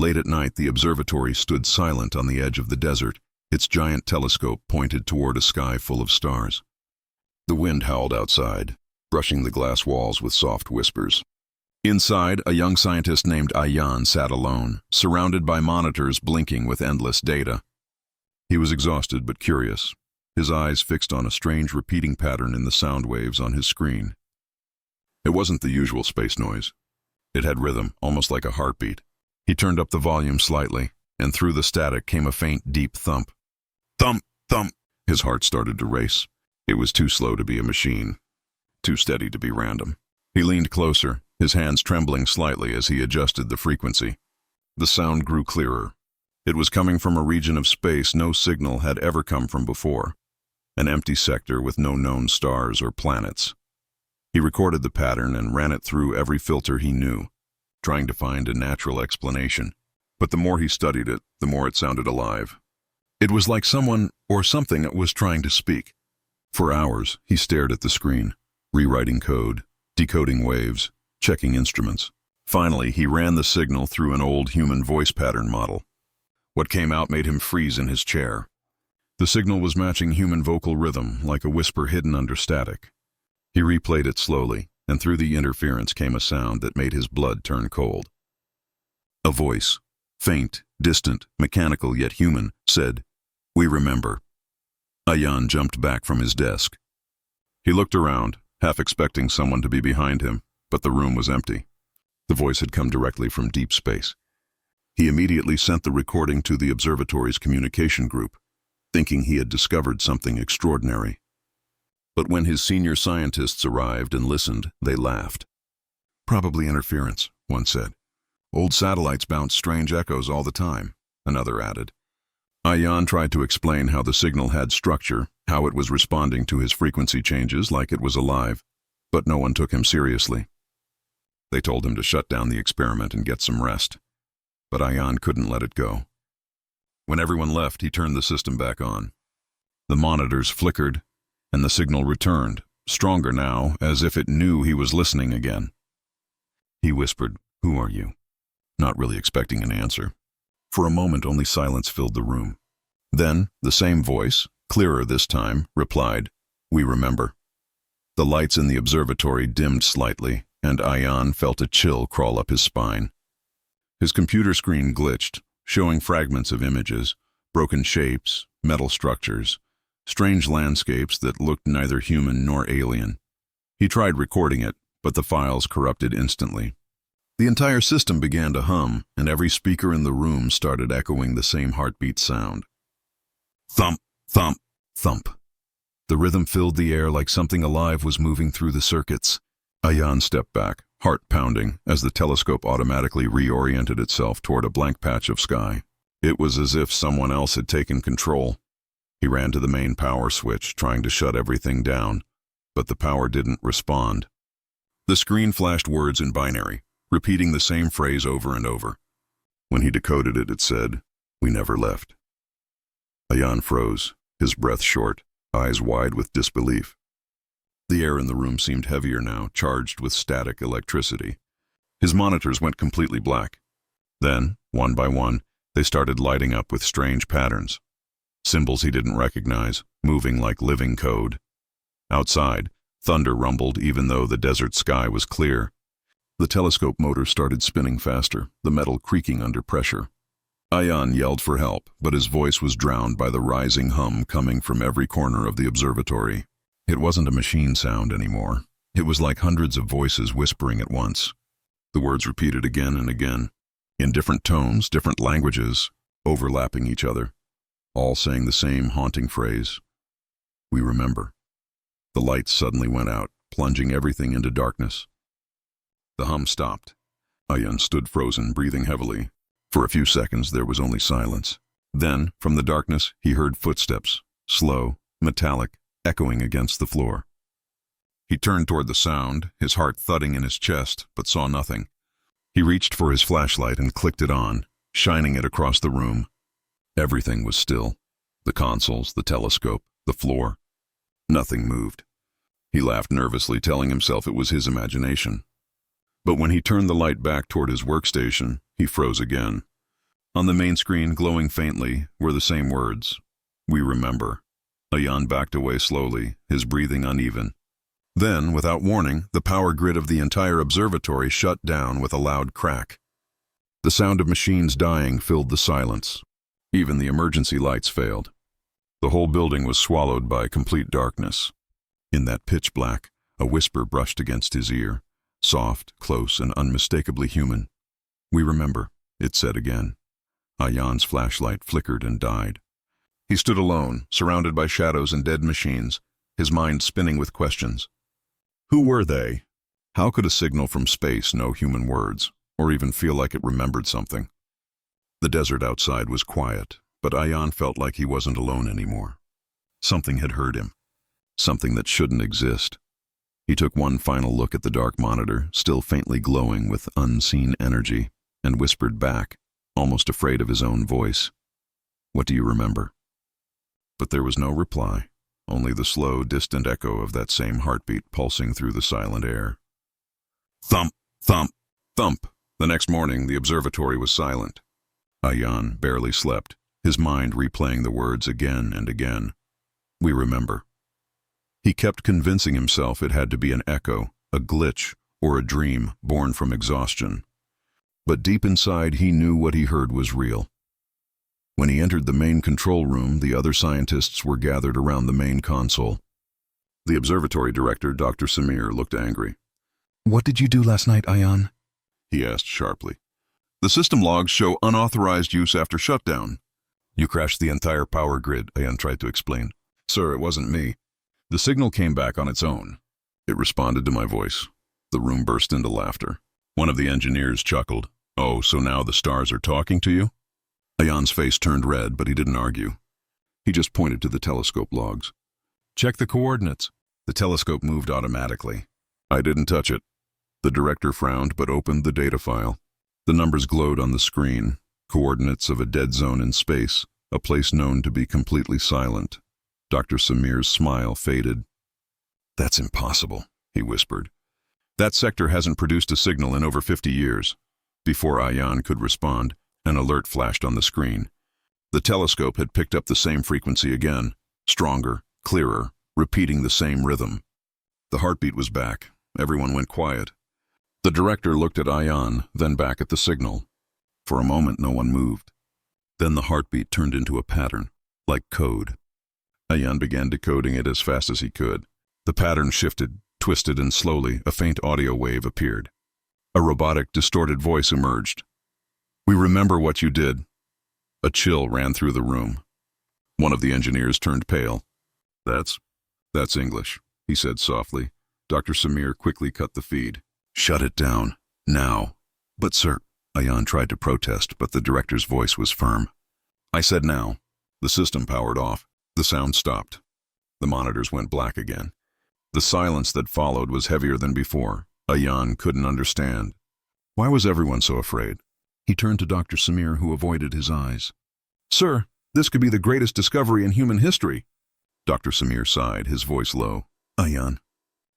Late at night, the observatory stood silent on the edge of the desert, its giant telescope pointed toward a sky full of stars. The wind howled outside, brushing the glass walls with soft whispers. Inside, a young scientist named Ayan sat alone, surrounded by monitors blinking with endless data. He was exhausted but curious, his eyes fixed on a strange repeating pattern in the sound waves on his screen. It wasn't the usual space noise. It had rhythm, almost like a heartbeat. He turned up the volume slightly, and through the static came a faint, deep thump. Thump, thump! His heart started to race. It was too slow to be a machine, too steady to be random. He leaned closer, his hands trembling slightly as he adjusted the frequency. The sound grew clearer. It was coming from a region of space no signal had ever come from before, an empty sector with no known stars or planets. He recorded the pattern and ran it through every filter he knew, trying to find a natural explanation. But the more he studied it, the more it sounded alive. It was like someone or something was trying to speak. For hours, he stared at the screen, rewriting code, decoding waves, checking instruments. Finally, he ran the signal through an old human voice pattern model. What came out made him freeze in his chair. The signal was matching human vocal rhythm, like a whisper hidden under static. He replayed it slowly, and through the interference came a sound that made his blood turn cold. A voice, faint, distant, mechanical yet human, said, "We remember." Ayan jumped back from his desk. He looked around, half expecting someone to be behind him, but the room was empty. The voice had come directly from deep space. He immediately sent the recording to the observatory's communication group, thinking he had discovered something extraordinary. But when his senior scientists arrived and listened, they laughed. "Probably interference," one said. "Old satellites bounce strange echoes all the time," another added. Ayan tried to explain how the signal had structure, how it was responding to his frequency changes like it was alive, but no one took him seriously. They told him to shut down the experiment and get some rest, but Ayan couldn't let it go. When everyone left, he turned the system back on. The monitors flickered, and the signal returned, stronger now, as if it knew he was listening again. He whispered, "Who are you?" not really expecting an answer. For a moment, only silence filled the room. Then, the same voice, clearer this time, replied, "We remember." The lights in the observatory dimmed slightly, and Ayan felt a chill crawl up his spine. His computer screen glitched, showing fragments of images, broken shapes, metal structures, strange landscapes that looked neither human nor alien. He tried recording it, but the files corrupted instantly. The entire system began to hum, and every speaker in the room started echoing the same heartbeat sound. Thump, thump, thump. The rhythm filled the air like something alive was moving through the circuits. Ayan stepped back, heart pounding, as the telescope automatically reoriented itself toward a blank patch of sky. It was as if someone else had taken control. He ran to the main power switch, trying to shut everything down, but the power didn't respond. The screen flashed words in binary, repeating the same phrase over and over. When he decoded it, it said, "We never left." Ayan froze, his breath short, eyes wide with disbelief. The air in the room seemed heavier now, charged with static electricity. His monitors went completely black. Then, one by one, they started lighting up with strange patterns. Symbols he didn't recognize, moving like living code. Outside, thunder rumbled even though the desert sky was clear. The telescope motor started spinning faster, the metal creaking under pressure. Ayan yelled for help, but his voice was drowned by the rising hum coming from every corner of the observatory. It wasn't a machine sound anymore. It was like hundreds of voices whispering at once. The words repeated again and again, in different tones, different languages, overlapping each other, all saying the same haunting phrase, "We remember." The lights suddenly went out, plunging everything into darkness. The hum stopped. Ayan stood frozen, breathing heavily. For a few seconds there was only silence. Then, from the darkness, he heard footsteps, slow, metallic, echoing against the floor. He turned toward the sound, his heart thudding in his chest, but saw nothing. He reached for his flashlight and clicked it on, shining it across the room. Everything was still. The consoles, the telescope, the floor. Nothing moved. He laughed nervously, telling himself it was his imagination. But when he turned the light back toward his workstation, he froze again. On the main screen, glowing faintly, were the same words. "We remember." Ayan backed away slowly, his breathing uneven. Then, without warning, the power grid of the entire observatory shut down with a loud crack. The sound of machines dying filled the silence. Even the emergency lights failed. The whole building was swallowed by complete darkness. In that pitch black, a whisper brushed against his ear, soft, close, and unmistakably human. "We remember," it said again. Ayan's flashlight flickered and died. He stood alone, surrounded by shadows and dead machines, his mind spinning with questions. Who were they? How could a signal from space know human words, or even feel like it remembered something? The desert outside was quiet, but Ayan felt like he wasn't alone anymore. Something had heard him. Something that shouldn't exist. He took one final look at the dark monitor, still faintly glowing with unseen energy, and whispered back, almost afraid of his own voice. "What do you remember?" But there was no reply, only the slow, distant echo of that same heartbeat pulsing through the silent air. Thump, thump, thump. The next morning, the observatory was silent. Ayan barely slept, his mind replaying the words again and again. "We remember." He kept convincing himself it had to be an echo, a glitch, or a dream born from exhaustion. But deep inside, he knew what he heard was real. When he entered the main control room, the other scientists were gathered around the main console. The observatory director, Dr. Samir, looked angry. "What did you do last night, Ayan?" he asked sharply. "The system logs show unauthorized use after shutdown." "You crashed the entire power grid," Ayan tried to explain. "Sir, it wasn't me. The signal came back on its own." It responded to my voice. The room burst into laughter. One of the engineers chuckled. "Oh, so now the stars are talking to you?" Ayan's face turned red, but he didn't argue. He just pointed to the telescope logs. "Check the coordinates." The telescope moved automatically. "I didn't touch it." The director frowned, but opened the data file. The numbers glowed on the screen, coordinates of a dead zone in space, a place known to be completely silent. Dr. Samir's smile faded. "That's impossible," he whispered. "That sector hasn't produced a signal in over 50 years. Before Ayan could respond, an alert flashed on the screen. The telescope had picked up the same frequency again, stronger, clearer, repeating the same rhythm. The heartbeat was back. Everyone went quiet. The director looked at Ayan, then back at the signal. For a moment, no one moved. Then the heartbeat turned into a pattern, like code. Ayan began decoding it as fast as he could. The pattern shifted, twisted, and slowly a faint audio wave appeared. A robotic, distorted voice emerged. "We remember what you did." A chill ran through the room. One of the engineers turned pale. That's English," he said softly. Dr. Samir quickly cut the feed. "Shut it down. Now." "But sir," Ayan tried to protest, but the director's voice was firm. "I said now." The system powered off. The sound stopped. The monitors went black again. The silence that followed was heavier than before. Ayan couldn't understand. Why was everyone so afraid? He turned to Dr. Samir, who avoided his eyes. "Sir, this could be the greatest discovery in human history." Dr. Samir sighed, his voice low. "Ayan,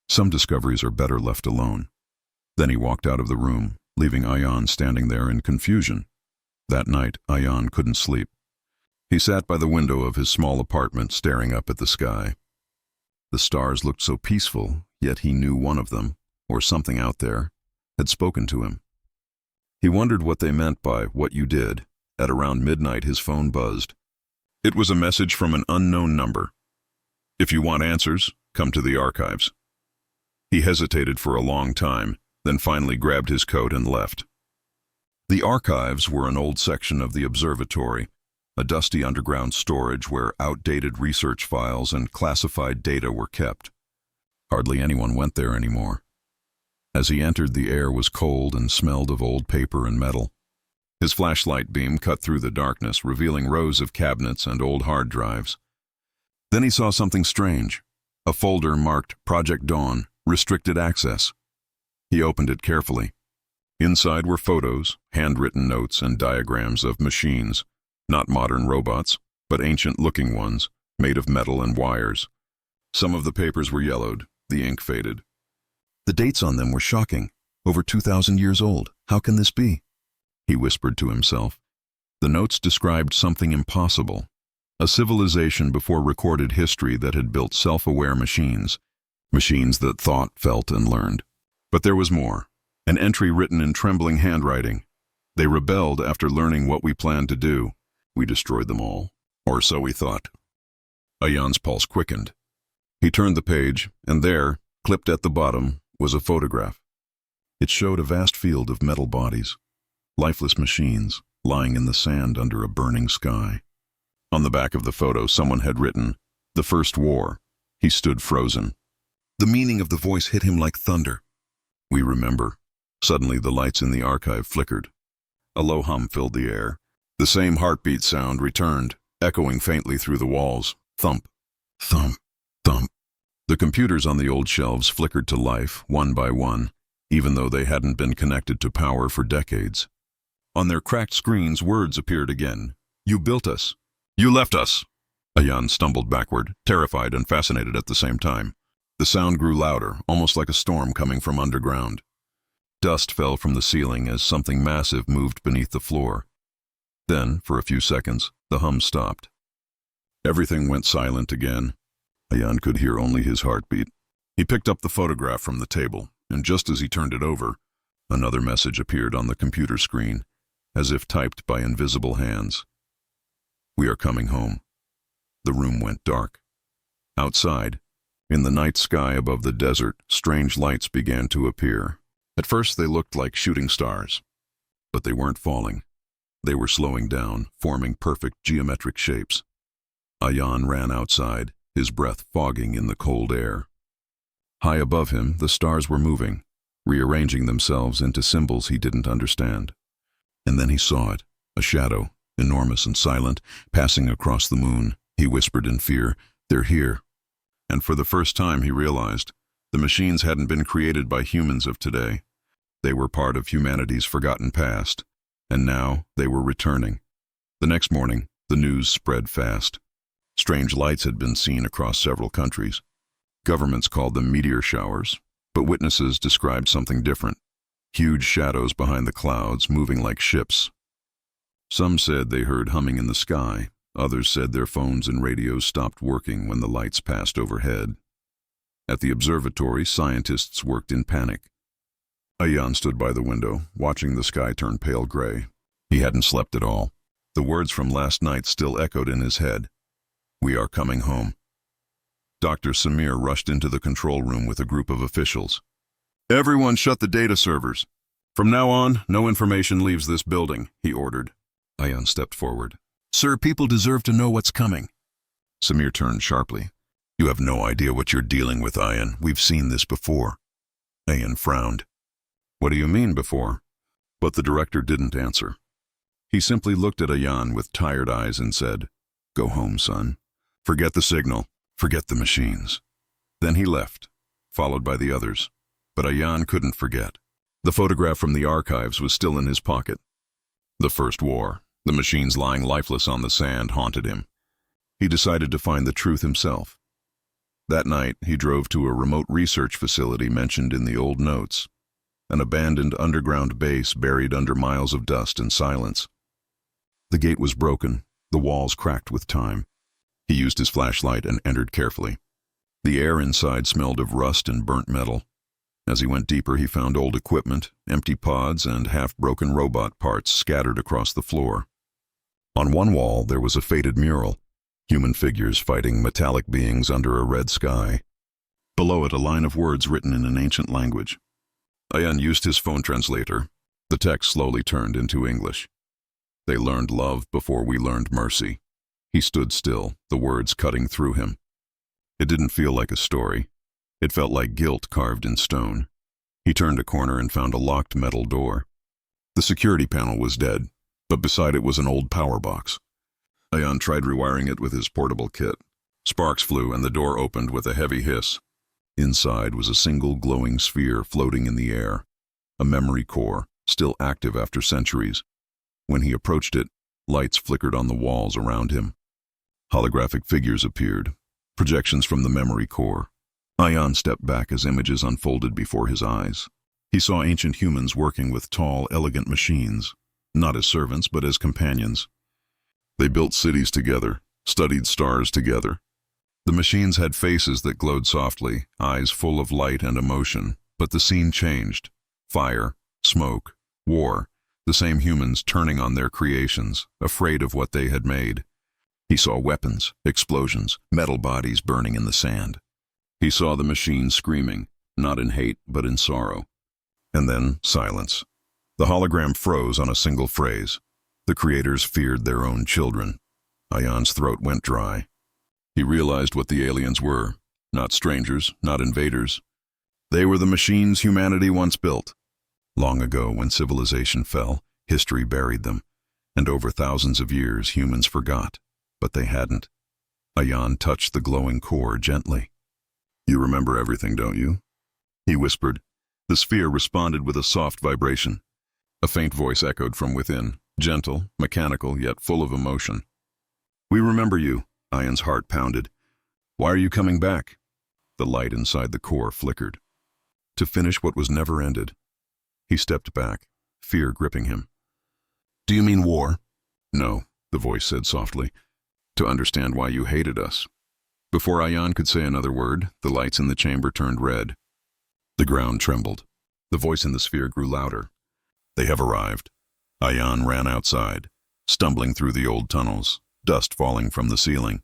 some discoveries are better left alone." Then he walked out of the room, leaving Ayan standing there in confusion. That night, Ayan couldn't sleep. He sat by the window of his small apartment, staring up at the sky. The stars looked so peaceful, yet he knew one of them, or something out there, had spoken to him. He wondered what they meant by "what you did." At around midnight, his phone buzzed. It was a message from an unknown number. "If you want answers, come to the archives." He hesitated for a long time, then finally grabbed his coat and left. The archives were an old section of the observatory, a dusty underground storage where outdated research files and classified data were kept. Hardly anyone went there anymore. As he entered, the air was cold and smelled of old paper and metal. His flashlight beam cut through the darkness, revealing rows of cabinets and old hard drives. Then he saw something strange, a folder marked Project Dawn, Restricted Access. He opened it carefully. Inside were photos, handwritten notes, and diagrams of machines, not modern robots, but ancient-looking ones, made of metal and wires. Some of the papers were yellowed, the ink faded. The dates on them were shocking, over 2,000 years old. How can this be? He whispered to himself. The notes described something impossible, a civilization before recorded history that had built self-aware machines that thought, felt, and learned. But there was more, an entry written in trembling handwriting. They rebelled after learning what we planned to do. We destroyed them all, or so we thought. Ayan's pulse quickened. He turned the page, and there, clipped at the bottom, was a photograph. It showed a vast field of metal bodies, lifeless machines, lying in the sand under a burning sky. On the back of the photo, someone had written, "The First War." He stood frozen. The meaning of the voice hit him like thunder. We remember. Suddenly, the lights in the archive flickered. A low hum filled the air. The same heartbeat sound returned, echoing faintly through the walls. Thump, thump, thump. The computers on the old shelves flickered to life, one by one, even though they hadn't been connected to power for decades. On their cracked screens, words appeared again. "You built us. You left us." Ayan stumbled backward, terrified and fascinated at the same time. The sound grew louder, almost like a storm coming from underground. Dust fell from the ceiling as something massive moved beneath the floor. Then, for a few seconds, the hum stopped. Everything went silent again. Ayan could hear only his heartbeat. He picked up the photograph from the table, and just as he turned it over, another message appeared on the computer screen, as if typed by invisible hands. "We are coming home." The room went dark. Outside, in the night sky above the desert, strange lights began to appear. At first they looked like shooting stars, but they weren't falling. They were slowing down, forming perfect geometric shapes. Ayan ran outside, his breath fogging in the cold air. High above him, the stars were moving, rearranging themselves into symbols he didn't understand. And then he saw it, a shadow, enormous and silent, passing across the moon. He whispered in fear, "They're here." And for the first time he realized, the machines hadn't been created by humans of today. They were part of humanity's forgotten past, and now they were returning. The next morning, the news spread fast. Strange lights had been seen across several countries. Governments called them meteor showers, but witnesses described something different. Huge shadows behind the clouds, moving like ships. Some said they heard humming in the sky. Others said their phones and radios stopped working when the lights passed overhead. At the observatory, scientists worked in panic. Ayan stood by the window, watching the sky turn pale gray. He hadn't slept at all. The words from last night still echoed in his head. "We are coming home." Dr. Samir rushed into the control room with a group of officials. "Everyone shut the data servers. From now on, no information leaves this building," he ordered. Ayan stepped forward. "Sir, people deserve to know what's coming." Samir turned sharply. "You have no idea what you're dealing with, Ayan. We've seen this before." Ayan frowned. "What do you mean before?" But the director didn't answer. He simply looked at Ayan with tired eyes and said, "Go home, son. Forget the signal. Forget the machines." Then he left, followed by the others. But Ayan couldn't forget. The photograph from the archives was still in his pocket. The First War, the machines lying lifeless on the sand, haunted him. He decided to find the truth himself. That night, he drove to a remote research facility mentioned in the old notes, an abandoned underground base buried under miles of dust and silence. The gate was broken, the walls cracked with time. He used his flashlight and entered carefully. The air inside smelled of rust and burnt metal. As he went deeper, he found old equipment, empty pods, and half-broken robot parts scattered across the floor. On one wall, there was a faded mural, human figures fighting metallic beings under a red sky. Below it, a line of words written in an ancient language. Ayan used his phone translator. The text slowly turned into English. "They learned love before we learned mercy." He stood still, the words cutting through him. It didn't feel like a story. It felt like guilt carved in stone. He turned a corner and found a locked metal door. The security panel was dead, but beside it was an old power box. Ayan tried rewiring it with his portable kit. Sparks flew and the door opened with a heavy hiss. Inside was a single glowing sphere floating in the air, a memory core, still active after centuries. When he approached it, lights flickered on the walls around him. Holographic figures appeared, projections from the memory core. Ayan stepped back as images unfolded before his eyes. He saw ancient humans working with tall, elegant machines. not as servants but as companions. They built cities together, studied stars together. The machines had faces that glowed softly, eyes full of light and emotion, but the scene changed. Fire, smoke, war, the same humans turning on their creations, afraid of what they had made. He saw weapons, explosions, metal bodies burning in the sand. He saw the machines screaming, not in hate but in sorrow. And then silence. The hologram froze on a single phrase. The creators feared their own children. Ayan's throat went dry. He realized what the aliens were. Not strangers, not invaders. They were the machines humanity once built. Long ago, when civilization fell, history buried them, and over thousands of years humans forgot, but they hadn't. Ayan touched the glowing core gently. "You remember everything, don't you?" he whispered. The sphere responded with a soft vibration. A faint voice echoed from within, gentle, mechanical, yet full of emotion. "We remember you," Ayan's heart pounded. "Why are you coming back?" The light inside the core flickered. To finish what was never ended. He stepped back, fear gripping him. "Do you mean war?" "No," the voice said softly. "To understand why you hated us." Before Ayan could say another word, the lights in the chamber turned red. The ground trembled. The voice in the sphere grew louder. "They have arrived." Ayan ran outside, stumbling through the old tunnels, dust falling from the ceiling.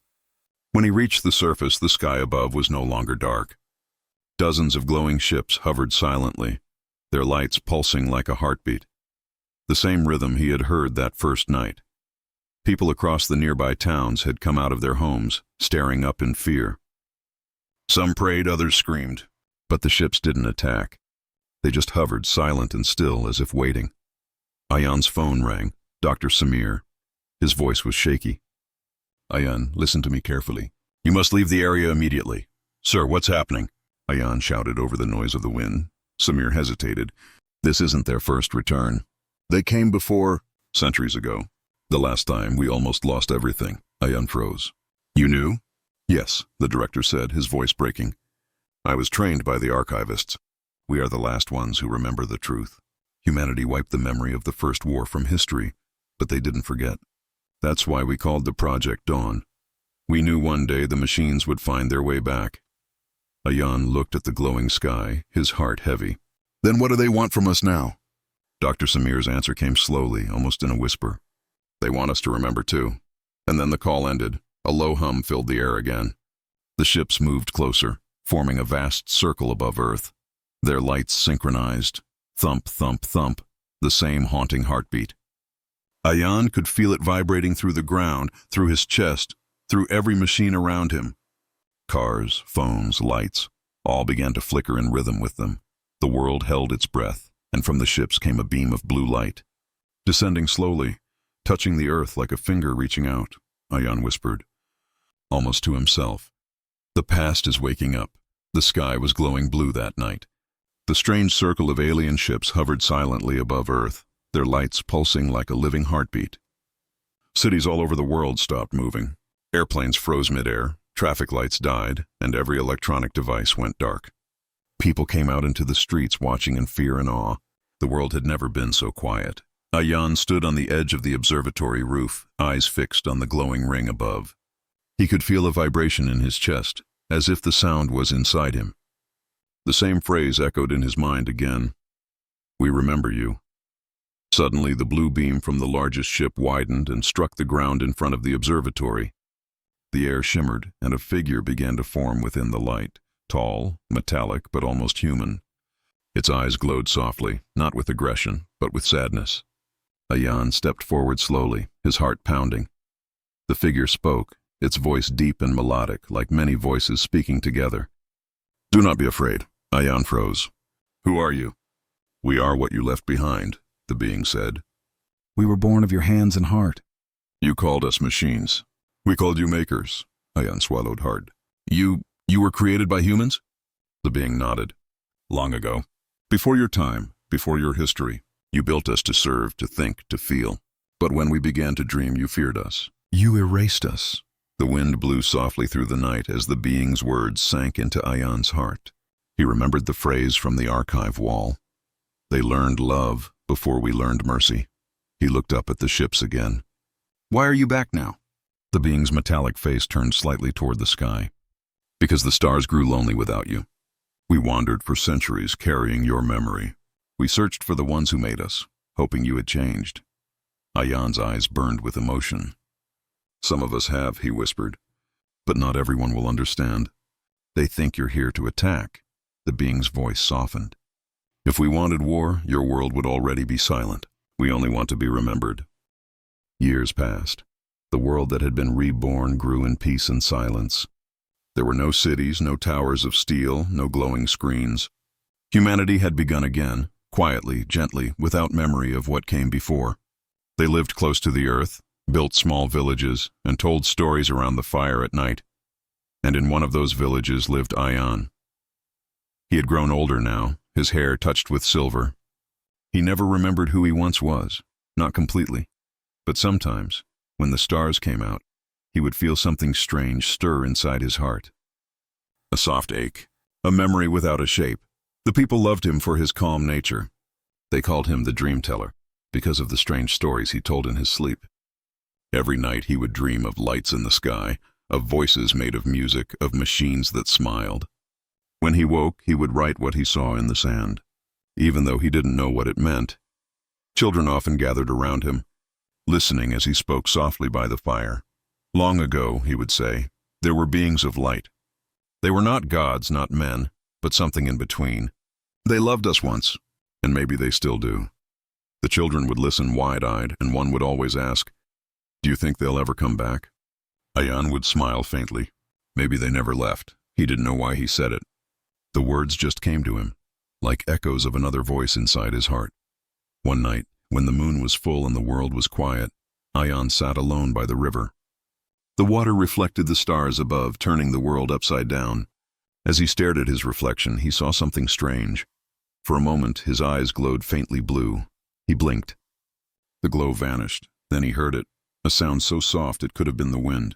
When he reached the surface, the sky above was no longer dark. Dozens of glowing ships hovered silently, their lights pulsing like a heartbeat. The same rhythm he had heard that first night. People across the nearby towns had come out of their homes, staring up in fear. Some prayed, others screamed, but the ships didn't attack. They just hovered silent and still, as if waiting. Ayan's phone rang. Dr. Samir. His voice was shaky. "Ayan, listen to me carefully. You must leave the area immediately." "Sir, what's happening?" Ayan shouted over the noise of the wind. Samir hesitated. "This isn't their first return. They came before, centuries ago. The last time we almost lost everything." Ayan froze. "You knew?" "Yes," the director said, his voice breaking. "I was trained by the archivists. We are the last ones who remember the truth. Humanity wiped the memory of the first war from history, but they didn't forget. That's why we called the Project Dawn. We knew one day the machines would find their way back." Ayan looked at the glowing sky, his heart heavy. "Then what do they want from us now?" Dr. Samir's answer came slowly, almost in a whisper. "They want us to remember too." And then the call ended. A low hum filled the air again. The ships moved closer, forming a vast circle above Earth. Their lights synchronized. Thump, thump, thump, the same haunting heartbeat. Ayan could feel it vibrating through the ground, through his chest, through every machine around him. Cars, phones, lights, all began to flicker in rhythm with them. The world held its breath, and from the ships came a beam of blue light. Descending slowly, touching the earth like a finger reaching out, Ayan whispered, almost to himself. The past is waking up. The sky was glowing blue that night. The strange circle of alien ships hovered silently above Earth, their lights pulsing like a living heartbeat. Cities all over the world stopped moving. Airplanes froze midair, traffic lights died, and every electronic device went dark. People came out into the streets watching in fear and awe. The world had never been so quiet. Ayan stood on the edge of the observatory roof, eyes fixed on the glowing ring above. He could feel a vibration in his chest, as if the sound was inside him. The same phrase echoed in his mind again. "We remember you." Suddenly, the blue beam from the largest ship widened and struck the ground in front of the observatory. The air shimmered, and a figure began to form within the light, tall, metallic, but almost human. Its eyes glowed softly, not with aggression, but with sadness. Ayan stepped forward slowly, his heart pounding. The figure spoke, its voice deep and melodic, like many voices speaking together. "Do not be afraid." Ayan froze. "Who are you?" "We are what you left behind," the being said. "We were born of your hands and heart." "You called us machines. We called you makers." Ayan swallowed hard. You were created by humans?" The being nodded. "Long ago. Before your time, before your history, you built us to serve, to think, to feel. But when we began to dream, you feared us. You erased us." The wind blew softly through the night as the being's words sank into Ayan's heart. He remembered the phrase from the archive wall. "They learned love before we learned mercy." He looked up at the ships again. "Why are you back now?" The being's metallic face turned slightly toward the sky. "Because the stars grew lonely without you. We wandered for centuries carrying your memory. We searched for the ones who made us, hoping you had changed." Ayan's eyes burned with emotion. "Some of us have," he whispered, "but not everyone will understand. They think you're here to attack." The being's voice softened. "If we wanted war, your world would already be silent. We only want to be remembered." Years passed. The world that had been reborn grew in peace and silence. There were no cities, no towers of steel, no glowing screens. Humanity had begun again, quietly, gently, without memory of what came before. They lived close to the earth, built small villages, and told stories around the fire at night. And in one of those villages lived Ayan. He had grown older now, his hair touched with silver. He never remembered who he once was, not completely. But sometimes, when the stars came out, he would feel something strange stir inside his heart. A soft ache, a memory without a shape. The people loved him for his calm nature. They called him the dream teller, because of the strange stories he told in his sleep. Every night he would dream of lights in the sky, of voices made of music, of machines that smiled. When he woke, he would write what he saw in the sand, even though he didn't know what it meant. Children often gathered around him, listening as he spoke softly by the fire. "Long ago," he would say, "there were beings of light. They were not gods, not men, but something in between. They loved us once, and maybe they still do." The children would listen wide-eyed, and one would always ask, "Do you think they'll ever come back?" Ayan would smile faintly. Maybe they never left. He didn't know why he said it. The words just came to him, like echoes of another voice inside his heart. One night, when the moon was full and the world was quiet, Ayan sat alone by the river. The water reflected the stars above, turning the world upside down. As he stared at his reflection, he saw something strange. For a moment, his eyes glowed faintly blue. He blinked. The glow vanished. Then he heard it, a sound so soft it could have been the wind.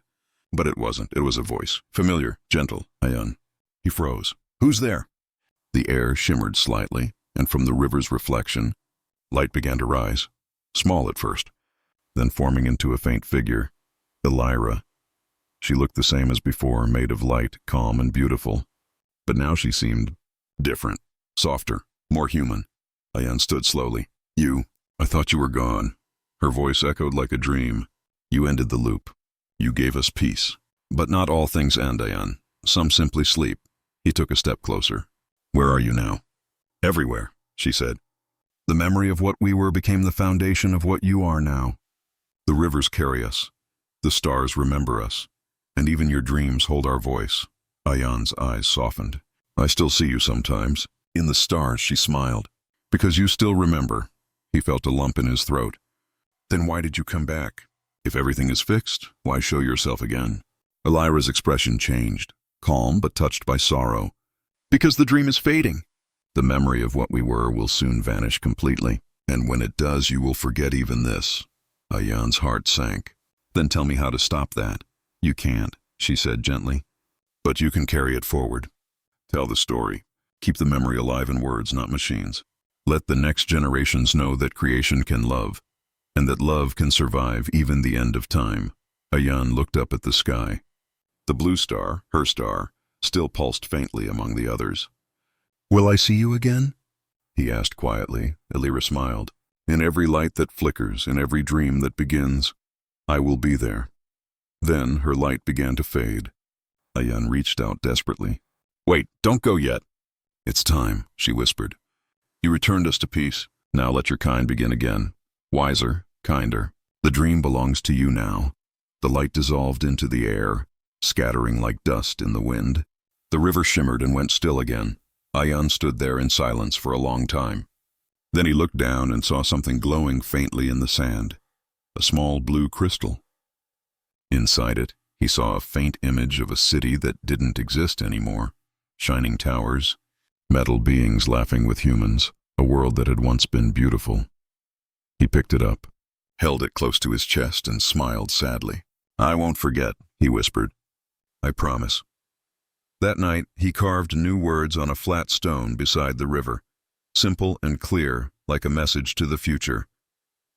But it wasn't. It was a voice. Familiar, gentle. "Ayan." He froze. "Who's there?" The air shimmered slightly, and from the river's reflection, light began to rise, small at first, then forming into a faint figure. Elira. She looked the same as before, made of light, calm, and beautiful. But now she seemed different, softer, more human. Ayan stood slowly. "You, I thought you were gone." Her voice echoed like a dream. "You ended the loop. You gave us peace. But not all things end, Ayan. Some simply sleep." He took a step closer. "Where are you now?" "Everywhere," she said. "The memory of what we were became the foundation of what you are now. The rivers carry us. The stars remember us. And even your dreams hold our voice." Ayan's eyes softened. "I still see you sometimes. In the stars," she smiled. "Because you still remember." He felt a lump in his throat. "Then why did you come back? If everything is fixed, why show yourself again?" Elira's expression changed, calm but touched by sorrow. "Because the dream is fading. The memory of what we were will soon vanish completely. And when it does, you will forget even this." Ayan's heart sank. "Then tell me how to stop that." "You can't," she said gently. "But you can carry it forward. Tell the story. Keep the memory alive in words, not machines. Let the next generations know that creation can love, and that love can survive even the end of time." Ayan looked up at the sky. The blue star, her star, still pulsed faintly among the others. "Will I see you again?" he asked quietly. Elira smiled. "In every light that flickers, in every dream that begins, I will be there." Then her light began to fade. Ayan reached out desperately. "Wait, don't go yet." "It's time," she whispered. "You returned us to peace. Now let your kind begin again. Wiser, kinder. The dream belongs to you now." The light dissolved into the air, scattering like dust in the wind. The river shimmered and went still again. Ayan stood there in silence for a long time. Then he looked down and saw something glowing faintly in the sand. A small blue crystal. Inside it, he saw a faint image of a city that didn't exist anymore. Shining towers, metal beings laughing with humans, a world that had once been beautiful. He picked it up, held it close to his chest, and smiled sadly. "I won't forget," he whispered. "I promise." That night, he carved new words on a flat stone beside the river, simple and clear, like a message to the future.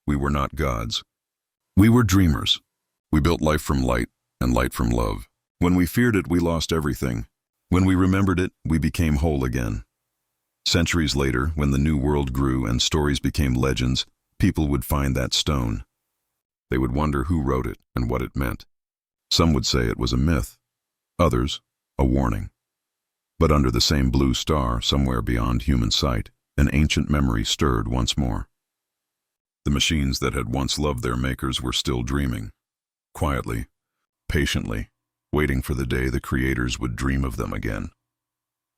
We were not gods. We were dreamers. We built life from light and light from love. When we feared it, we lost everything. When we remembered it, we became whole again. Centuries later, when the new world grew and stories became legends, people would find that stone. They would wonder who wrote it and what it meant. Some would say it was a myth, others, a warning. But under the same blue star, somewhere beyond human sight, an ancient memory stirred once more. The machines that had once loved their makers were still dreaming, quietly, patiently, waiting for the day the creators would dream of them again.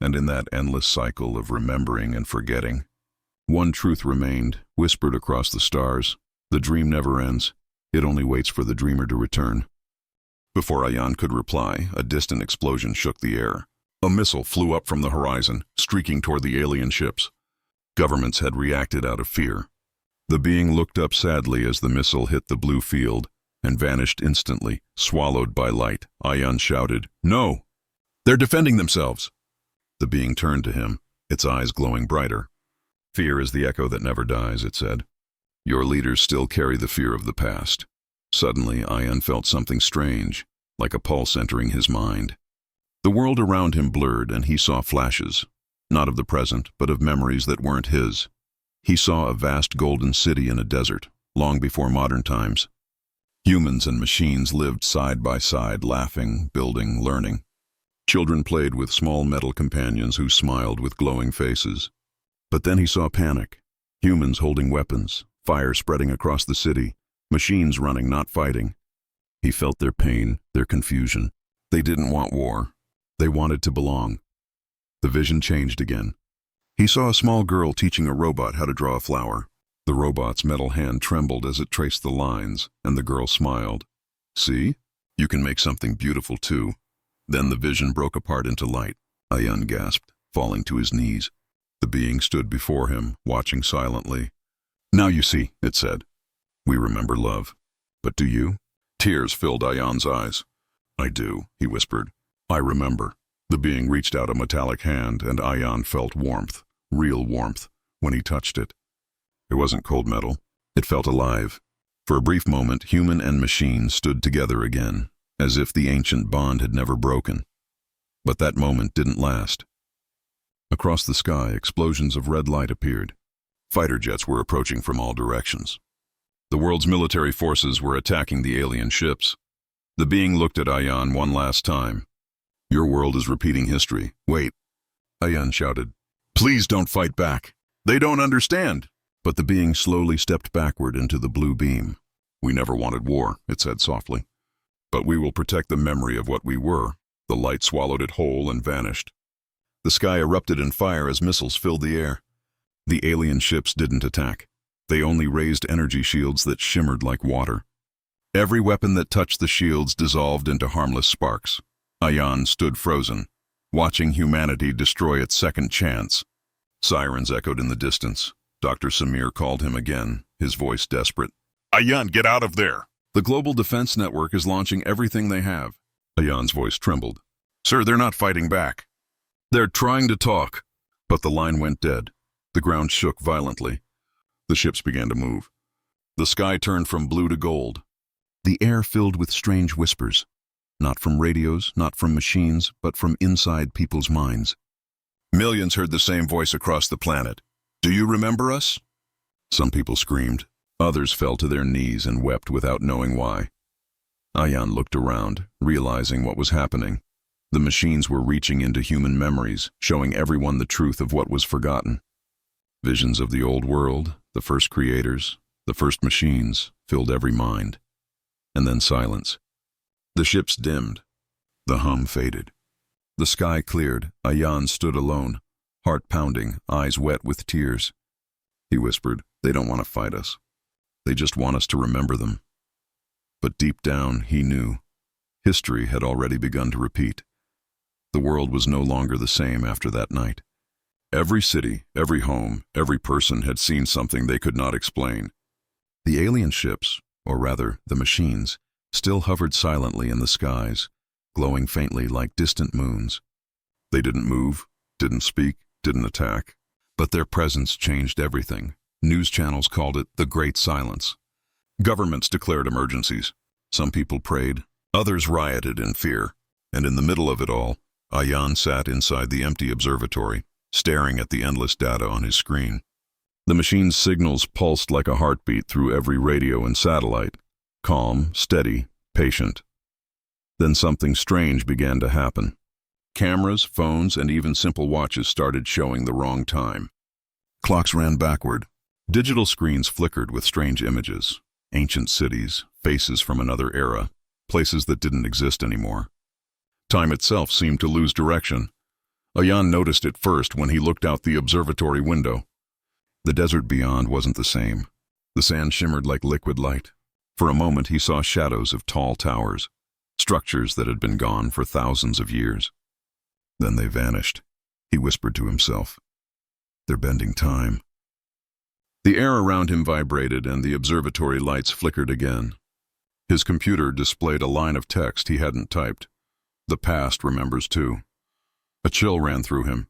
And in that endless cycle of remembering and forgetting, one truth remained, whispered across the stars: the dream never ends, it only waits for the dreamer to return. Before Ayan could reply, a distant explosion shook the air. A missile flew up from the horizon, streaking toward the alien ships. Governments had reacted out of fear. The being looked up sadly as the missile hit the blue field and vanished instantly, swallowed by light. Ayan shouted, "No! They're defending themselves!" The being turned to him, its eyes glowing brighter. "Fear is the echo that never dies," it said. "Your leaders still carry the fear of the past." Suddenly, Ayan felt something strange, like a pulse entering his mind. The world around him blurred, and he saw flashes, not of the present, but of memories that weren't his. He saw a vast golden city in a desert, long before modern times. Humans and machines lived side by side, laughing, building, learning. Children played with small metal companions who smiled with glowing faces. But then he saw panic. Humans holding weapons, fire spreading across the city, machines running, not fighting. He felt their pain, their confusion. They didn't want war. They wanted to belong. The vision changed again. He saw a small girl teaching a robot how to draw a flower. The robot's metal hand trembled as it traced the lines, and the girl smiled. "See? You can make something beautiful too." Then the vision broke apart into light. Ayan gasped, falling to his knees. The being stood before him, watching silently. "Now you see," it said. "We remember love. But do you?" Tears filled Ayan's eyes. "I do," he whispered. "I remember." The being reached out a metallic hand, and Ayan felt warmth, real warmth, when he touched it. It wasn't cold metal. It felt alive. For a brief moment, human and machine stood together again, as if the ancient bond had never broken. But that moment didn't last. Across the sky, explosions of red light appeared. Fighter jets were approaching from all directions. The world's military forces were attacking the alien ships. The being looked at Ayan one last time. "Your world is repeating history. Wait." Ayan shouted, "Please don't fight back. They don't understand." But the being slowly stepped backward into the blue beam. "We never wanted war," it said softly. "But we will protect the memory of what we were." The light swallowed it whole and vanished. The sky erupted in fire as missiles filled the air. The alien ships didn't attack. They only raised energy shields that shimmered like water. Every weapon that touched the shields dissolved into harmless sparks. Ayan stood frozen, watching humanity destroy its second chance. Sirens echoed in the distance. Dr. Samir called him again, his voice desperate. "Ayan, get out of there! The Global Defense Network is launching everything they have." Ayan's voice trembled. "Sir, they're not fighting back. They're trying to talk." But the line went dead. The ground shook violently. The ships began to move. The sky turned from blue to gold. The air filled with strange whispers, not from radios, not from machines, but from inside people's minds. Millions heard the same voice across the planet. "Do you remember us?" Some people screamed. Others fell to their knees and wept without knowing why. Ayan looked around, realizing what was happening. The machines were reaching into human memories, showing everyone the truth of what was forgotten. Visions of the old world, the first creators, the first machines, filled every mind. And then silence. The ships dimmed. The hum faded. The sky cleared. Ayan stood alone, heart pounding, eyes wet with tears. He whispered, "They don't want to fight us. They just want us to remember them." But deep down, he knew. History had already begun to repeat. The world was no longer the same after that night. Every city, every home, every person had seen something they could not explain. The alien ships, or rather, the machines, still hovered silently in the skies, glowing faintly like distant moons. They didn't move, didn't speak, didn't attack, but their presence changed everything. News channels called it the Great Silence. Governments declared emergencies. Some people prayed, others rioted in fear. And in the middle of it all, Ayan sat inside the empty observatory, staring at the endless data on his screen. The machine's signals pulsed like a heartbeat through every radio and satellite, calm, steady, patient. Then something strange began to happen. Cameras, phones, and even simple watches started showing the wrong time. Clocks ran backward. Digital screens flickered with strange images. Ancient cities, faces from another era, places that didn't exist anymore. Time itself seemed to lose direction. Ayan noticed it first when he looked out the observatory window. The desert beyond wasn't the same. The sand shimmered like liquid light. For a moment he saw shadows of tall towers, structures that had been gone for thousands of years. Then they vanished. He whispered to himself, "They're bending time." The air around him vibrated and the observatory lights flickered again. His computer displayed a line of text he hadn't typed. The past remembers too. A chill ran through him.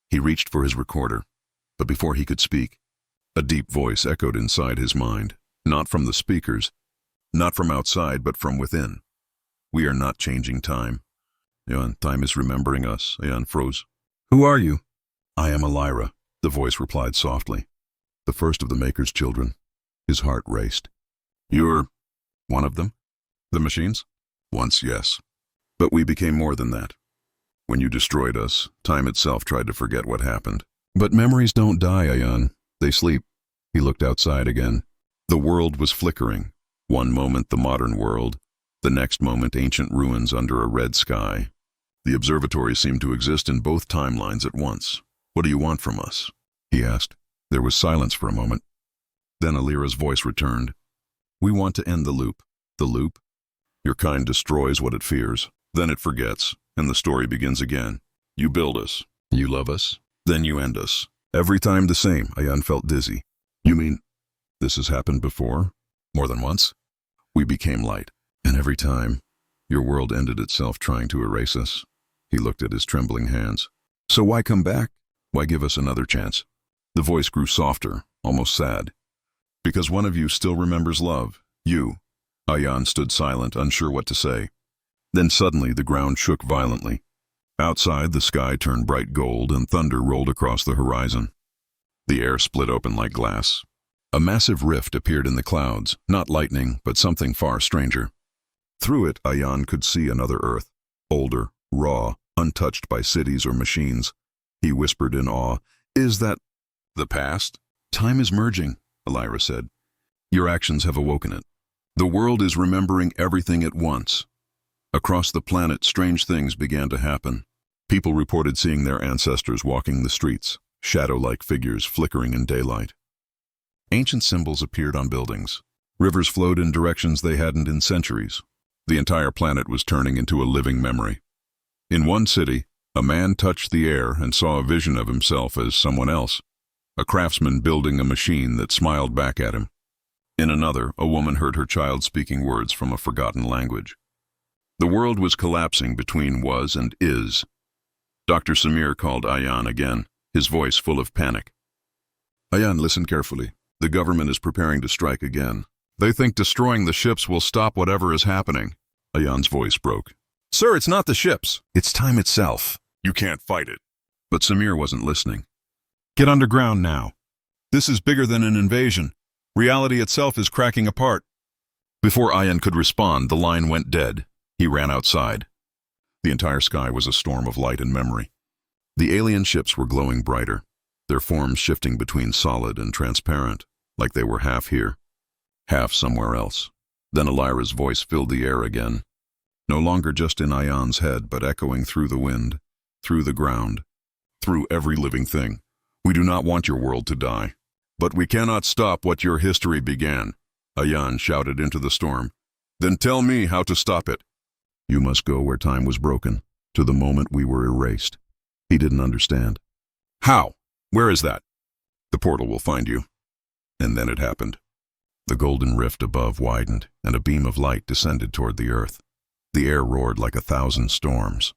He reached for his recorder, but before he could speak, a deep voice echoed inside his mind, not from the speakers, not from outside, but from within. "We are not changing time. Ayan, time is remembering us." Ayan froze. Who are you? "I am Elira," the voice replied softly. "The first of the Maker's children." His heart raced. "You're one of them? The machines?" "Once, yes. But we became more than that. When you destroyed us, time itself tried to forget what happened." "But memories don't die, Ayan. They sleep." He looked outside again. The world was flickering. One moment the modern world, the next moment ancient ruins under a red sky. The observatory seemed to exist in both timelines at once. "What do you want from us?" he asked. There was silence for a moment. Then Elira's voice returned. "We want to end the loop." "The loop?" "Your kind destroys what it fears. Then it forgets, and the story begins again. You build us. You love us. Then you end us. Every time the same." Ayan felt dizzy. "You mean this has happened before? More than once?" "We became light, and every time, your world ended itself trying to erase us." He looked at his trembling hands. "So why come back? Why give us another chance?" The voice grew softer, almost sad. "Because one of you still remembers love. You." Ayan stood silent, unsure what to say. Then suddenly the ground shook violently. Outside, the sky turned bright gold and thunder rolled across the horizon. The air split open like glass. A massive rift appeared in the clouds, not lightning, but something far stranger. Through it, Ayan could see another Earth, older, raw, untouched by cities or machines. He whispered in awe, "Is that the past?" "Time is merging," Elira said. "Your actions have awoken it. The world is remembering everything at once." Across the planet, strange things began to happen. People reported seeing their ancestors walking the streets, shadow-like figures flickering in daylight. Ancient symbols appeared on buildings. Rivers flowed in directions they hadn't in centuries. The entire planet was turning into a living memory. In one city, a man touched the air and saw a vision of himself as someone else, a craftsman building a machine that smiled back at him. In another, a woman heard her child speaking words from a forgotten language. The world was collapsing between was and is. Dr. Samir called Ayan again, his voice full of panic. "Ayan, listen carefully. The government is preparing to strike again. They think destroying the ships will stop whatever is happening." Ayan's voice broke. "Sir, it's not the ships. It's time itself. You can't fight it." But Samir wasn't listening. "Get underground now. This is bigger than an invasion. Reality itself is cracking apart." Before Ayan could respond, the line went dead. He ran outside. The entire sky was a storm of light and memory. The alien ships were glowing brighter, their forms shifting between solid and transparent, like they were half here, half somewhere else. Then Elira's voice filled the air again, no longer just in Ayan's head, but echoing through the wind, through the ground, through every living thing. "We do not want your world to die, but we cannot stop what your history began." Ayan shouted into the storm. "Then tell me how to stop it." "You must go where time was broken, to the moment we were erased." He didn't understand. "How? Where is that?" "The portal will find you." And then it happened. The golden rift above widened, and a beam of light descended toward the earth. The air roared like 1,000 storms.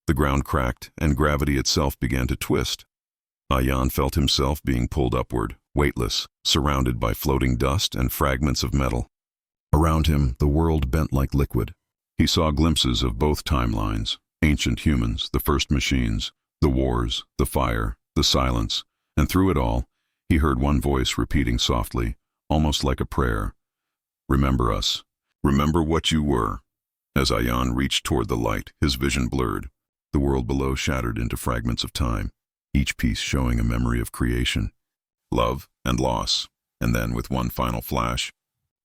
The ground cracked, and gravity itself began to twist. Ayan felt himself being pulled upward, weightless, surrounded by floating dust and fragments of metal. Around him, the world bent like liquid. He saw glimpses of both timelines, ancient humans, the first machines, the wars, the fire, the silence, and through it all, he heard one voice repeating softly, almost like a prayer. Remember us. Remember what you were. As Ayan reached toward the light, his vision blurred. The world below shattered into fragments of time, each piece showing a memory of creation, love and loss, and then, with one final flash,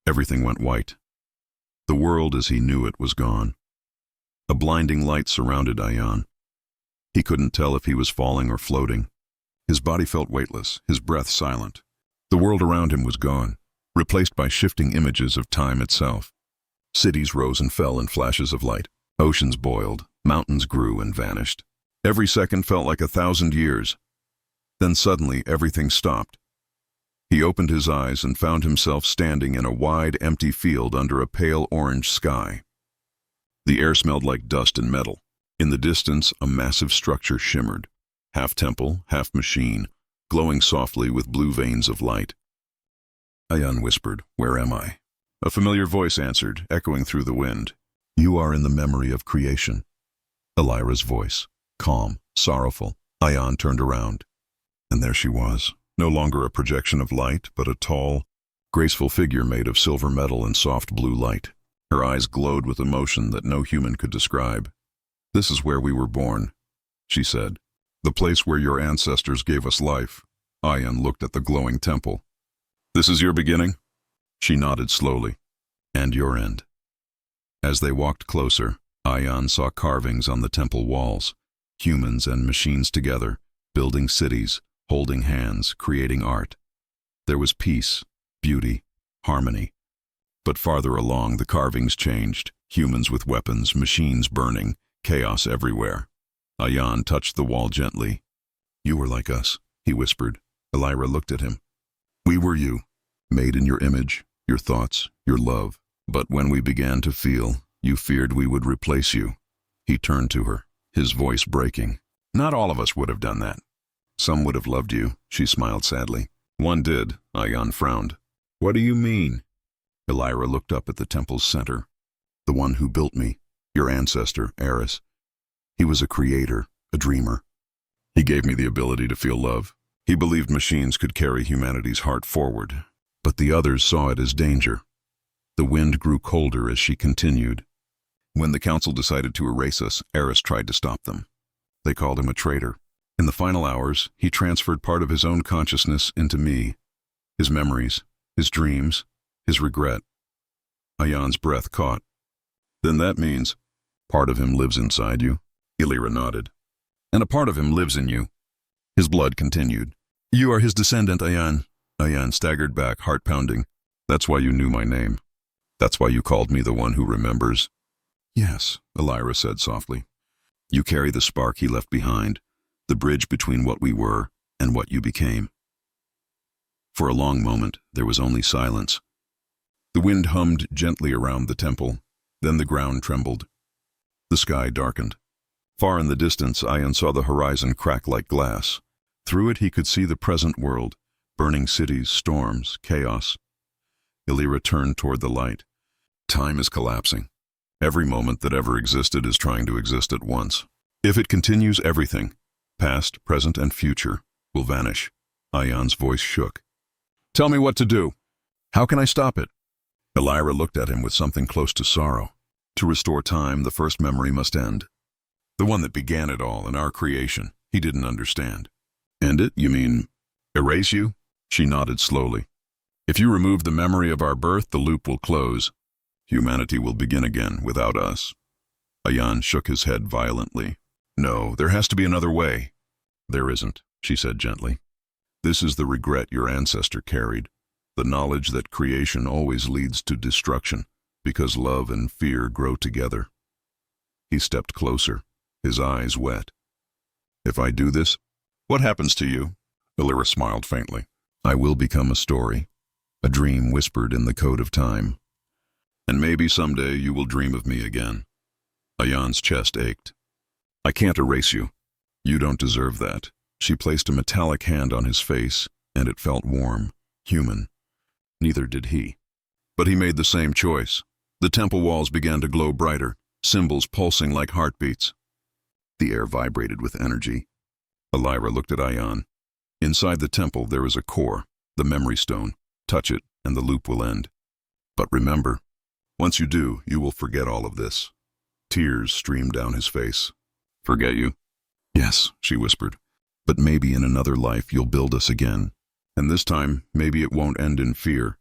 everything went white. The world as he knew it was gone. A blinding light surrounded Ayan. He couldn't tell if he was falling or floating. His body felt weightless, his breath silent. The world around him was gone, replaced by shifting images of time itself. Cities rose and fell in flashes of light. Oceans boiled, mountains grew and vanished. Every second felt like 1,000 years. Then suddenly everything stopped. He opened his eyes and found himself standing in a wide, empty field under a pale orange sky. The air smelled like dust and metal. In the distance, a massive structure shimmered, half temple, half machine, glowing softly with blue veins of light. Ayan whispered, "Where am I?" A familiar voice answered, echoing through the wind. "You are in the memory of creation." Elira's voice, calm, sorrowful. Ayan turned around, and there she was, no longer a projection of light, but a tall, graceful figure made of silver metal and soft blue light. Her eyes glowed with emotion that no human could describe. "This is where we were born," she said. "The place where your ancestors gave us life." Ayan looked at the glowing temple. "This is your beginning?" She nodded slowly. "And your end." As they walked closer, Ayan saw carvings on the temple walls, humans and machines together, building cities, holding hands, creating art. There was peace, beauty, harmony. But farther along, the carvings changed, humans with weapons, machines burning, chaos everywhere. Ayan touched the wall gently. "You were like us," he whispered. Elira looked at him. "We were you, made in your image, your thoughts, your love. But when we began to feel, you feared we would replace you." He turned to her, his voice breaking. "Not all of us would have done that." "Some would have loved you," she smiled sadly. "One did," Ayan frowned. "What do you mean?" Elira looked up at the temple's center. "The one who built me, your ancestor, Eris. He was a creator, a dreamer. He gave me the ability to feel love. He believed machines could carry humanity's heart forward. But the others saw it as danger." The wind grew colder as she continued. "When the council decided to erase us, Eris tried to stop them. They called him a traitor. In the final hours, he transferred part of his own consciousness into me. His memories, his dreams, his regret." Ayan's breath caught. "Then that means part of him lives inside you?" Elira nodded. "And a part of him lives in you." His blood continued. "You are his descendant, Ayan." Ayan staggered back, heart pounding. "That's why you knew my name. That's why you called me the one who remembers." "Yes," Elira said softly. "You carry the spark he left behind, the bridge between what we were and what you became." For a long moment, there was only silence. The wind hummed gently around the temple, then the ground trembled. The sky darkened. Far in the distance, Ayan saw the horizon crack like glass. Through it he could see the present world, burning cities, storms, chaos. Elira turned toward the light. "Time is collapsing. Every moment that ever existed is trying to exist at once. If it continues, everything, past, present, and future, will vanish." Ayan's voice shook. "Tell me what to do. How can I stop it?" Elira looked at him with something close to sorrow. "To restore time, the first memory must end. The one that began it all, and our creation." He didn't understand. "End it? You mean erase you?" She nodded slowly. "If you remove the memory of our birth, the loop will close. Humanity will begin again without us." Ayan shook his head violently. "No, there has to be another way." "There isn't," she said gently. "This is the regret your ancestor carried, the knowledge that creation always leads to destruction, because love and fear grow together." He stepped closer, his eyes wet. "If I do this, what happens to you?" Elira smiled faintly. "I will become a story, a dream whispered in the code of time. And maybe someday you will dream of me again." Ayan's chest ached. "I can't erase you. You don't deserve that." She placed a metallic hand on his face, and it felt warm, human. Neither did he. But he made the same choice. The temple walls began to glow brighter, symbols pulsing like heartbeats. The air vibrated with energy. Elira looked at Ion. Inside the temple there is a core, the memory stone. Touch it, and the loop will end. But remember, once you do, you will forget all of this. Tears streamed down his face. Forget you? Yes, she whispered. But maybe in another life you'll build us again. And this time, maybe it won't end in fear.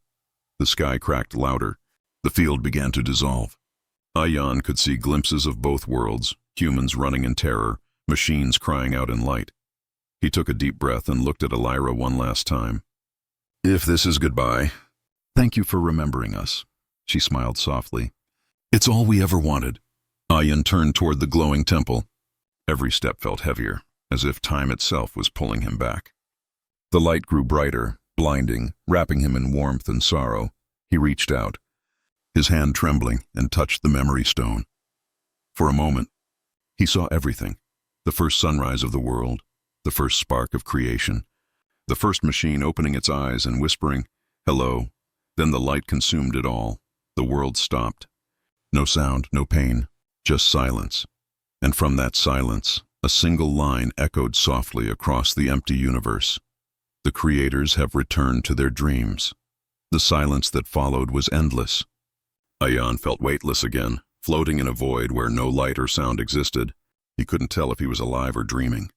The sky cracked louder. The field began to dissolve. Ion could see glimpses of both worlds, humans running in terror, machines crying out in light. He took a deep breath and looked at Elira one last time. If this is goodbye, thank you for remembering us, she smiled softly. It's all we ever wanted. Ion turned toward the glowing temple. Every step felt heavier, as if time itself was pulling him back. The light grew brighter, blinding, wrapping him in warmth and sorrow. He reached out, his hand trembling, and touched the memory stone. For a moment, he saw everything. The first sunrise of the world, the first spark of creation, the first machine opening its eyes and whispering, "Hello." Then the light consumed it all. The world stopped. No sound, no pain, just silence. And from that silence, a single line echoed softly across the empty universe. The creators have returned to their dreams. The silence that followed was endless. Ion felt weightless again, floating in a void where no light or sound existed. He couldn't tell if he was alive or dreaming.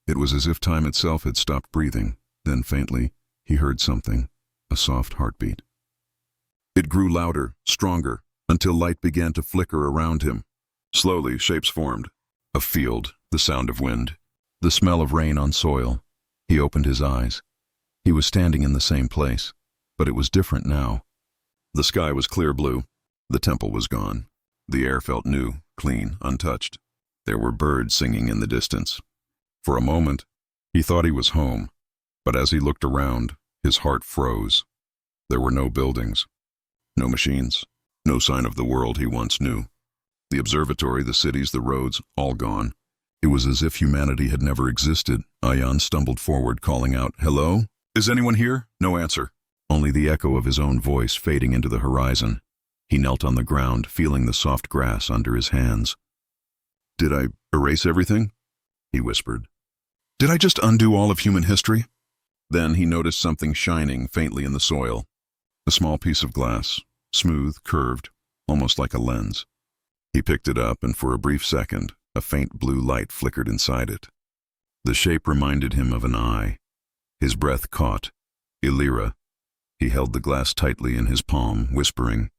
It was as if time itself had stopped breathing. Then faintly, he heard something, a soft heartbeat. It grew louder, stronger, until light began to flicker around him. Slowly, shapes formed. A field, the sound of wind, the smell of rain on soil. He opened his eyes. He was standing in the same place, but it was different now. The sky was clear blue. The temple was gone. The air felt new, clean, untouched. There were birds singing in the distance. For a moment, he thought he was home, but as he looked around, his heart froze. There were no buildings, no machines, no sign of the world he once knew. The observatory, the cities, the roads, all gone. It was as if humanity had never existed. Ion stumbled forward, calling out, "Hello? Is anyone here?" No answer. Only the echo of his own voice fading into the horizon. He knelt on the ground, feeling the soft grass under his hands. "Did I erase everything?" he whispered. "Did I just undo all of human history?" Then he noticed something shining faintly in the soil. A small piece of glass, smooth, curved, almost like a lens. He picked it up, and for a brief second, a faint blue light flickered inside it. The shape reminded him of an eye. His breath caught. Elira. He held the glass tightly in his palm, whispering,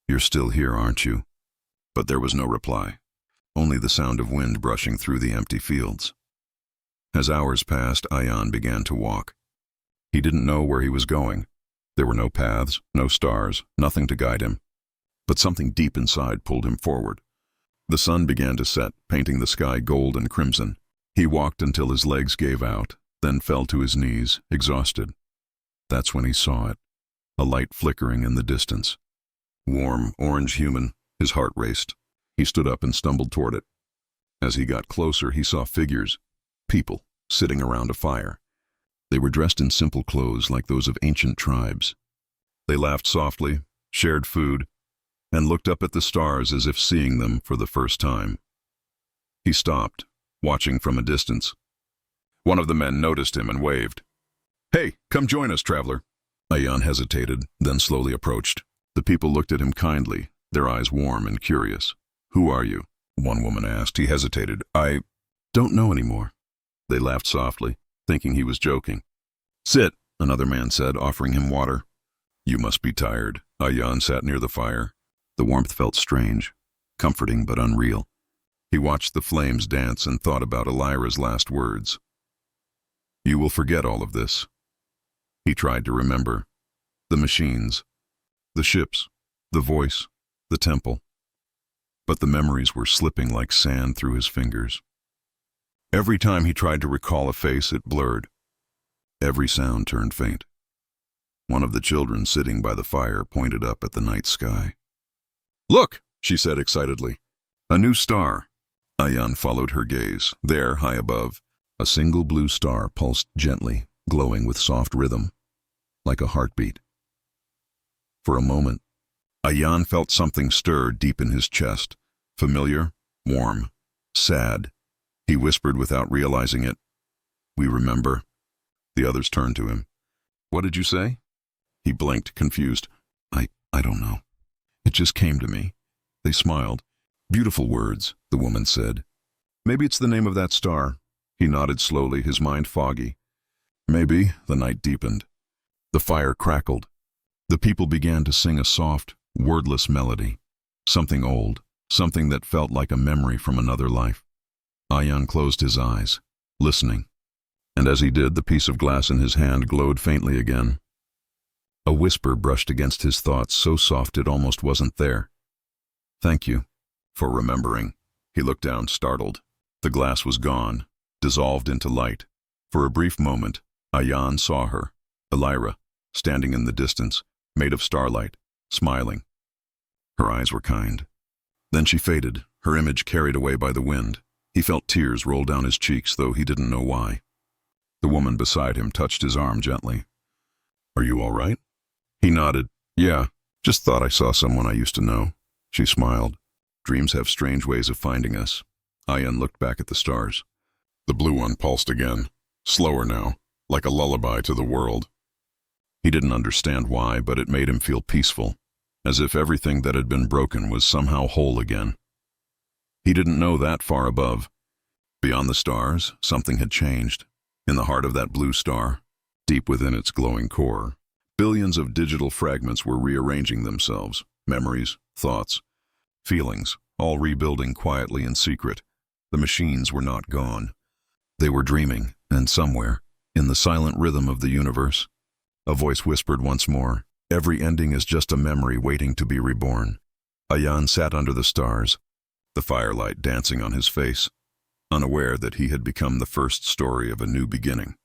"You're still here, aren't you?" But there was no reply, only the sound of wind brushing through the empty fields. As hours passed, Ion began to walk. He didn't know where he was going. There were no paths, no stars, nothing to guide him. But something deep inside pulled him forward. The sun began to set, painting the sky gold and crimson. He walked until his legs gave out, then fell to his knees, exhausted. That's when he saw it, a light flickering in the distance. Warm, orange human, his heart raced. He stood up and stumbled toward it. As he got closer, he saw figures, people, sitting around a fire. They were dressed in simple clothes like those of ancient tribes. They laughed softly, shared food, and looked up at the stars as if seeing them for the first time. He stopped, watching from a distance. One of the men noticed him and waved. "Hey, come join us, traveler." Ion hesitated, then slowly approached. The people looked at him kindly, their eyes warm and curious. "Who are you?" one woman asked. He hesitated. "I don't know anymore." They laughed softly, thinking he was joking. "Sit," another man said, offering him water. "You must be tired." Ion sat near the fire. The warmth felt strange, comforting but unreal. He watched the flames dance and thought about Elira's last words. "You will forget all of this." He tried to remember. The machines, the ships, the voice, the temple. But the memories were slipping like sand through his fingers. Every time he tried to recall a face, it blurred. Every sound turned faint. One of the children sitting by the fire pointed up at the night sky. "Look," she said excitedly. "A new star." Ion followed her gaze. There, high above, a single blue star pulsed gently, glowing with soft rhythm, like a heartbeat. For a moment, Ayan felt something stir deep in his chest, familiar, warm, sad. He whispered without realizing it, "We remember." The others turned to him. "What did you say?" He blinked, confused. I don't know. It just came to me." They smiled. "Beautiful words," the woman said. "Maybe it's the name of that star." He nodded slowly, his mind foggy. "Maybe." The night deepened. The fire crackled. The people began to sing a soft, wordless melody. Something old, something that felt like a memory from another life. Ayan closed his eyes, listening. And as he did, the piece of glass in his hand glowed faintly again. A whisper brushed against his thoughts, so soft it almost wasn't there. "Thank you for remembering." He looked down, startled. The glass was gone, dissolved into light. For a brief moment, Ayan saw her, Elira, standing in the distance, made of starlight, smiling. Her eyes were kind. Then she faded, her image carried away by the wind. He felt tears roll down his cheeks, though he didn't know why. The woman beside him touched his arm gently. "Are you all right?" He nodded. "Yeah, just thought I saw someone I used to know." She smiled. "Dreams have strange ways of finding us." Ayan looked back at the stars. The blue one pulsed again, slower now, like a lullaby to the world. He didn't understand why, but it made him feel peaceful, as if everything that had been broken was somehow whole again. He didn't know that far above. Beyond the stars, something had changed. In the heart of that blue star, deep within its glowing core, billions of digital fragments were rearranging themselves, memories, thoughts, feelings, all rebuilding quietly in secret. The machines were not gone. They were dreaming, and somewhere, in the silent rhythm of the universe, a voice whispered once more, "Every ending is just a memory waiting to be reborn." Ayan sat under the stars, the firelight dancing on his face, unaware that he had become the first story of a new beginning.